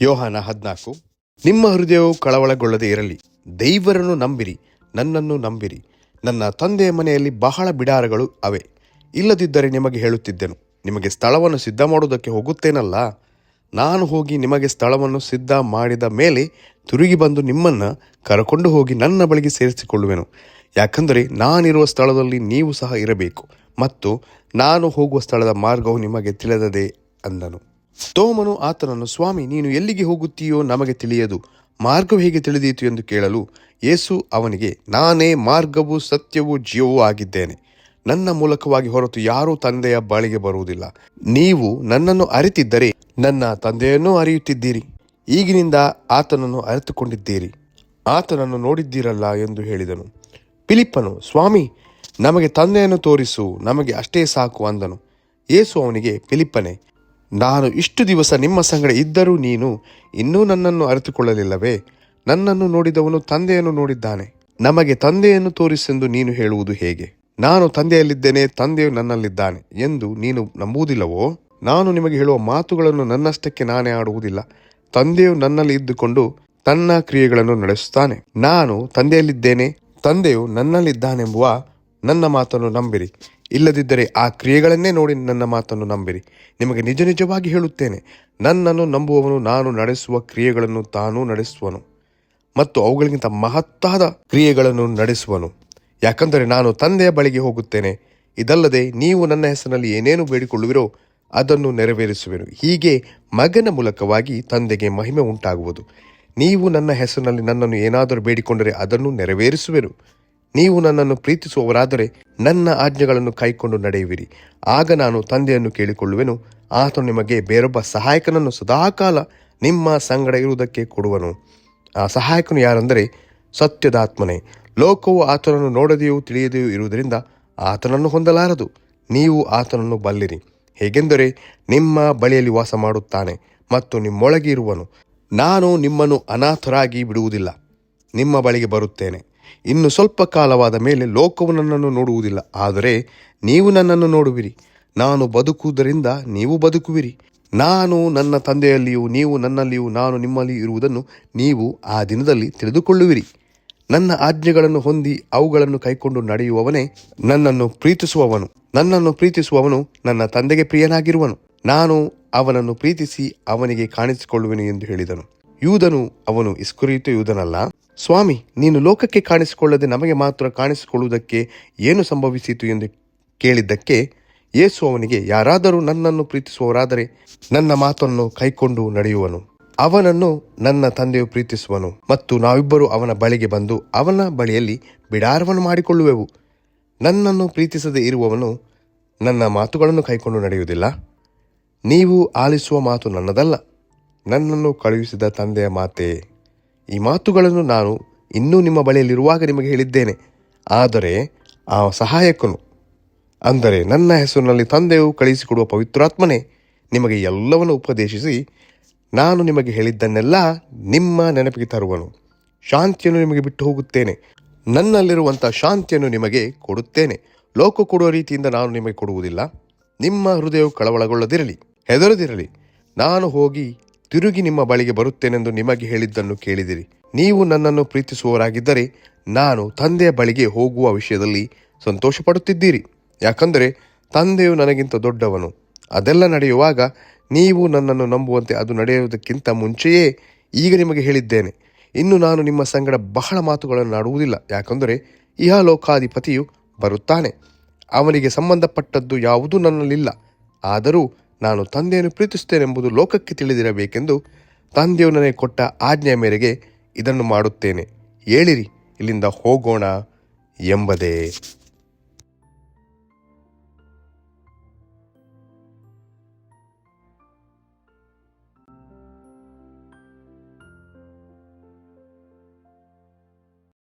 ಯೋಹಾನ 14. ನಿಮ್ಮ ಹೃದಯವು ಕಳವಳಗೊಳ್ಳದೆ ಇರಲಿ. ದೇವರನ್ನು ನಂಬಿರಿ, ನನ್ನನ್ನು ನಂಬಿರಿ. ನನ್ನ ತಂದೆಯ ಮನೆಯಲ್ಲಿ ಬಹಳ ಬಿಡಾರಗಳು ಅವೆ. ಇಲ್ಲದಿದ್ದರೆ ನಿಮಗೆ ಹೇಳುತ್ತಿದ್ದೆನು, ನಿಮಗೆ ಸ್ಥಳವನ್ನು ಸಿದ್ಧ ಮಾಡುವುದಕ್ಕೆ ಹೋಗುತ್ತೇನಲ್ಲ. ನಾನು ಹೋಗಿ ನಿಮಗೆ ಸ್ಥಳವನ್ನು ಸಿದ್ಧ ಮಾಡಿದ ಮೇಲೆ ತಿರುಗಿ ಬಂದು ನಿಮ್ಮನ್ನು ಕರಕೊಂಡು ಹೋಗಿ ನನ್ನ ಬಳಿಗೆ ಸೇರಿಸಿಕೊಳ್ಳುವೆನು. ಯಾಕಂದರೆ ನಾನಿರುವ ಸ್ಥಳದಲ್ಲಿ ನೀವು ಸಹ ಇರಬೇಕು, ಮತ್ತು ನಾನು ಹೋಗುವ ಸ್ಥಳದ ಮಾರ್ಗವು ನಿಮಗೆ ತಿಳಿದದೆ ಅಂದನು. ತೋಮನು ಆತನನ್ನು, ಸ್ವಾಮಿ, ನೀನು ಎಲ್ಲಿಗೆ ಹೋಗುತ್ತೀಯೋ ನಮಗೆ ತಿಳಿಯದು, ಮಾರ್ಗವು ಹೇಗೆ ತಿಳಿದೀತು ಎಂದು ಕೇಳಲು, ಯೇಸು ಅವನಿಗೆ, ನಾನೇ ಮಾರ್ಗವೂ ಸತ್ಯವೂ ಜೀವವೂ ಆಗಿದ್ದೇನೆ. ನನ್ನ ಮೂಲಕವಾಗಿ ಹೊರತು ಯಾರೂ ತಂದೆಯ ಬಳಿಗೆ ಬರುವುದಿಲ್ಲ. ನೀವು ನನ್ನನ್ನು ಅರಿತಿದ್ದರೆ ನನ್ನ ತಂದೆಯನ್ನೂ ಅರಿಯುತ್ತಿದ್ದೀರಿ. ಈಗಿನಿಂದ ಆತನನ್ನು ಅರಿತುಕೊಂಡಿದ್ದೀರಿ, ಆತನನ್ನು ನೋಡಿದ್ದೀರಲ್ಲ ಎಂದು ಹೇಳಿದನು. ಫಿಲಿಪ್ಪನು, ಸ್ವಾಮಿ, ನಮಗೆ ತಂದೆಯನ್ನು ತೋರಿಸು, ನಮಗೆ ಅಷ್ಟೇ ಸಾಕು ಅಂದನು. ಯೇಸು ಅವನಿಗೆ, ಫಿಲಿಪ್ಪನೇ, ನಾನು ಇಷ್ಟು ದಿವಸ ನಿಮ್ಮ ಸಂಗಡ ಇದ್ದರೂ ನೀನು ಇನ್ನೂ ನನ್ನನ್ನು ಅರಿತುಕೊಳ್ಳಲಿಲ್ಲವೇ? ನನ್ನನ್ನು ನೋಡಿದವನು ತಂದೆಯನ್ನು ನೋಡಿದ್ದಾನೆ. ನಮಗೆ ತಂದೆಯನ್ನು ತೋರಿಸೆಂದು ನೀನು ಹೇಳುವುದು ಹೇಗೆ? ನಾನು ತಂದೆಯಲ್ಲಿದ್ದೇನೆ, ತಂದೆಯು ನನ್ನಲ್ಲಿದ್ದಾನೆ ಎಂದು ನೀನು ನಂಬುವುದಿಲ್ಲವೋ? ನಾನು ನಿಮಗೆ ಹೇಳುವ ಮಾತುಗಳನ್ನು ನನ್ನಷ್ಟಕ್ಕೆ ನಾನೇ ಆಡುವುದಿಲ್ಲ. ತಂದೆಯು ನನ್ನಲ್ಲಿ ಇದ್ದುಕೊಂಡು ತನ್ನ ಕ್ರಿಯೆಗಳನ್ನು ನಡೆಸುತ್ತಾನೆ. ನಾನು ತಂದೆಯಲ್ಲಿದ್ದೇನೆ, ತಂದೆಯು ನನ್ನಲ್ಲಿದ್ದಾನೆಂಬುವ ನನ್ನ ಮಾತನ್ನು ನಂಬಿರಿ. ಇಲ್ಲದಿದ್ದರೆ ಆ ಕ್ರಿಯೆಗಳನ್ನೇ ನೋಡಿ ನನ್ನ ಮಾತನ್ನು ನಂಬಿರಿ. ನಿಮಗೆ ನಿಜ ನಿಜವಾಗಿ ಹೇಳುತ್ತೇನೆ, ನನ್ನನ್ನು ನಂಬುವವನು ನಾನು ನಡೆಸುವ ಕ್ರಿಯೆಗಳನ್ನು ತಾನೂ ನಡೆಸುವನು, ಮತ್ತು ಅವುಗಳಿಗಿಂತ ಮಹತ್ತಾದ ಕ್ರಿಯೆಗಳನ್ನು ನಡೆಸುವನು. ಯಾಕಂದರೆ ನಾನು ತಂದೆಯ ಬಳಿಗೆ ಹೋಗುತ್ತೇನೆ. ಇದಲ್ಲದೆ ನೀವು ನನ್ನ ಹೆಸರಿನಲ್ಲಿ ಏನೇನು ಬೇಡಿಕೊಳ್ಳುವಿರೋ ಅದನ್ನು ನೆರವೇರಿಸುವೆನು. ಹೀಗೆ ಮಗನ ಮೂಲಕವಾಗಿ ತಂದೆಗೆ ಮಹಿಮೆ ಉಂಟಾಗುವುದು. ನೀವು ನನ್ನ ಹೆಸರಿನಲ್ಲಿ ನನ್ನನ್ನು ಏನಾದರೂ ಬೇಡಿಕೊಂಡರೆ ಅದನ್ನು ನೆರವೇರಿಸುವೆನು. ನೀವು ನನ್ನನ್ನು ಪ್ರೀತಿಸುವವರಾದರೆ ನನ್ನ ಆಜ್ಞೆಗಳನ್ನು ಕೈಕೊಂಡು ನಡೆಯುವಿರಿ. ಆಗ ನಾನು ತಂದೆಯನ್ನು ಕೇಳಿಕೊಳ್ಳುವೆನು, ಆತನು ನಿಮಗೆ ಬೇರೊಬ್ಬ ಸಹಾಯಕನನ್ನು ಸದಾಕಾಲ ನಿಮ್ಮ ಸಂಗಡ ಇರುವುದಕ್ಕೆ ಕೊಡುವನು. ಆ ಸಹಾಯಕನು ಯಾರೆಂದರೆ ಸತ್ಯದಾತ್ಮನೇ. ಲೋಕವು ಆತನನ್ನು ನೋಡದೆಯೂ ತಿಳಿಯದೆಯೂ ಇರುವುದರಿಂದ ಆತನನ್ನು ಹೊಂದಲಾರದು. ನೀವು ಆತನನ್ನು ಬಲ್ಲಿರಿ, ಹೇಗೆಂದರೆ ನಿಮ್ಮ ಬಳಿಯಲ್ಲಿ ವಾಸ ಮಾಡುತ್ತಾನೆ ಮತ್ತು ನಿಮ್ಮೊಳಗೆ ಇರುವನು. ನಾನು ನಿಮ್ಮನ್ನು ಅನಾಥರಾಗಿ ಬಿಡುವುದಿಲ್ಲ, ನಿಮ್ಮ ಬಳಿಗೆ ಬರುತ್ತೇನೆ. ಇನ್ನು ಸ್ವಲ್ಪ ಕಾಲವಾದ ಮೇಲೆ ಲೋಕವು ನನ್ನನ್ನು ನೋಡುವುದಿಲ್ಲ, ಆದರೆ ನೀವು ನನ್ನನ್ನು ನೋಡುವಿರಿ. ನಾನು ಬದುಕುವುದರಿಂದ ನೀವು ಬದುಕುವಿರಿ. ನಾನು ನನ್ನ ತಂದೆಯಲ್ಲಿಯೂ ನೀವು ನನ್ನಲ್ಲಿಯೂ ನಾನು ನಿಮ್ಮಲ್ಲಿ ಇರುವುದನ್ನು ನೀವು ಆ ದಿನದಲ್ಲಿ ತಿಳಿದುಕೊಳ್ಳುವಿರಿ. ನನ್ನ ಆಜ್ಞೆಗಳನ್ನು ಹೊಂದಿ ಅವುಗಳನ್ನು ಕೈಕೊಂಡು ನಡೆಯುವವನೇ ನನ್ನನ್ನು ಪ್ರೀತಿಸುವವನು. ನನ್ನನ್ನು ಪ್ರೀತಿಸುವವನು ನನ್ನ ತಂದೆಗೆ ಪ್ರಿಯನಾಗಿರುವನು. ನಾನು ಅವನನ್ನು ಪ್ರೀತಿಸಿ ಅವನಿಗೆ ಕಾಣಿಸಿಕೊಳ್ಳುವೆನು ಎಂದು ಹೇಳಿದನು. ಯೂದನು, ಅವನು ಇಸ್ಕರಿಯೋತ ಯೂದನಲ್ಲ, ಸ್ವಾಮಿ, ನೀನು ಲೋಕಕ್ಕೆ ಕಾಣಿಸಿಕೊಳ್ಳದೆ ನಮಗೆ ಮಾತ್ರ ಕಾಣಿಸಿಕೊಳ್ಳುವುದಕ್ಕೆ ಏನು ಸಂಭವಿಸಿತು ಎಂದು ಕೇಳಿದ್ದಕ್ಕೆ ಯೇಸು ಅವನಿಗೆ, ಯಾರಾದರೂ ನನ್ನನ್ನು ಪ್ರೀತಿಸುವವರಾದರೆ ನನ್ನ ಮಾತನ್ನು ಕೈಕೊಂಡು ನಡೆಯುವನು. ಅವನನ್ನು ನನ್ನ ತಂದೆಯು ಪ್ರೀತಿಸುವನು, ಮತ್ತು ನಾವಿಬ್ಬರು ಅವನ ಬಳಿಗೆ ಬಂದು ಅವನ ಬಳಿಯಲ್ಲಿ ಬಿಡಾರವನ್ನು ಮಾಡಿಕೊಳ್ಳುವೆವು. ನನ್ನನ್ನು ಪ್ರೀತಿಸದೇ ಇರುವವನು ನನ್ನ ಮಾತುಗಳನ್ನು ಕೈಕೊಂಡು ನಡೆಯುವುದಿಲ್ಲ. ನೀವು ಆಲಿಸುವ ಮಾತು ನನ್ನದಲ್ಲ, ನನ್ನನ್ನು ಕಳುಹಿಸಿದ ತಂದೆಯ ಮಾತೇ. ಈ ಮಾತುಗಳನ್ನು ನಾನು ಇನ್ನೂ ನಿಮ್ಮ ಬಳಿಯಲ್ಲಿರುವಾಗ ನಿಮಗೆ ಹೇಳಿದ್ದೇನೆ. ಆದರೆ ಆ ಸಹಾಯಕನು, ಅಂದರೆ ನನ್ನ ಹೆಸರಿನಲ್ಲಿ ತಂದೆಯು ಕಳುಹಿಸಿಕೊಡುವ ಪವಿತ್ರಾತ್ಮನೇ, ನಿಮಗೆ ಎಲ್ಲವನ್ನು ಉಪದೇಶಿಸಿ ನಾನು ನಿಮಗೆ ಹೇಳಿದ್ದನ್ನೆಲ್ಲ ನಿಮ್ಮ ನೆನಪಿಗೆ ತರುವನು. ಶಾಂತಿಯನ್ನು ನಿಮಗೆ ಬಿಟ್ಟು ಹೋಗುತ್ತೇನೆ, ನನ್ನಲ್ಲಿರುವಂಥ ಶಾಂತಿಯನ್ನು ನಿಮಗೆ ಕೊಡುತ್ತೇನೆ. ಲೋಕ ಕೊಡುವ ರೀತಿಯಿಂದ ನಾನು ನಿಮಗೆ ಕೊಡುವುದಿಲ್ಲ. ನಿಮ್ಮ ಹೃದಯವು ಕಳವಳಗೊಳ್ಳದಿರಲಿ, ಹೆದರದಿರಲಿ. ನಾನು ಹೋಗಿ ತಿರುಗಿ ನಿಮ್ಮ ಬಳಿಗೆ ಬರುತ್ತೇನೆಂದು ನಿಮಗೆ ಹೇಳಿದ್ದನ್ನು ಕೇಳಿದಿರಿ. ನೀವು ನನ್ನನ್ನು ಪ್ರೀತಿಸುವವರಾಗಿದ್ದರೆ ನಾನು ತಂದೆಯ ಬಳಿಗೆ ಹೋಗುವ ವಿಷಯದಲ್ಲಿ ಸಂತೋಷಪಡುತ್ತಿದ್ದೀರಿ. ಯಾಕಂದರೆ ತಂದೆಯು ನನಗಿಂತ ದೊಡ್ಡವನು. ಅದೆಲ್ಲ ನಡೆಯುವಾಗ ನೀವು ನನ್ನನ್ನು ನಂಬುವಂತೆ ಅದು ನಡೆಯುವುದಕ್ಕಿಂತ ಮುಂಚೆಯೇ ಈಗ ನಿಮಗೆ ಹೇಳಿದ್ದೇನೆ. ಇನ್ನು ನಾನು ನಿಮ್ಮ ಸಂಗಡ ಬಹಳ ಮಾತುಗಳನ್ನು ಆಡುವುದಿಲ್ಲ, ಯಾಕಂದರೆ ಇಹಲೋಕಾಧಿಪತಿಯು ಬರುತ್ತಾನೆ. ಅವನಿಗೆ ಸಂಬಂಧಪಟ್ಟದ್ದು ಯಾವುದೂ ನನ್ನಲ್ಲಿಲ್ಲ. ಆದರೂ ನಾನು ತಂದೆಯನ್ನು ಪ್ರೀತಿಸುತ್ತೇನೆಂಬುದು ಲೋಕಕ್ಕೆ ತಿಳಿದಿರಬೇಕೆಂದು ತಂದೆಯು ನನಗೆ ಕೊಟ್ಟ ಆಜ್ಞೆಯ ಮೇರೆಗೆ ಇದನ್ನು ಮಾಡುತ್ತೇನೆ. ಏಳಿರಿ, ಇಲ್ಲಿಂದ ಹೋಗೋಣ ಎಂಬುದೇ.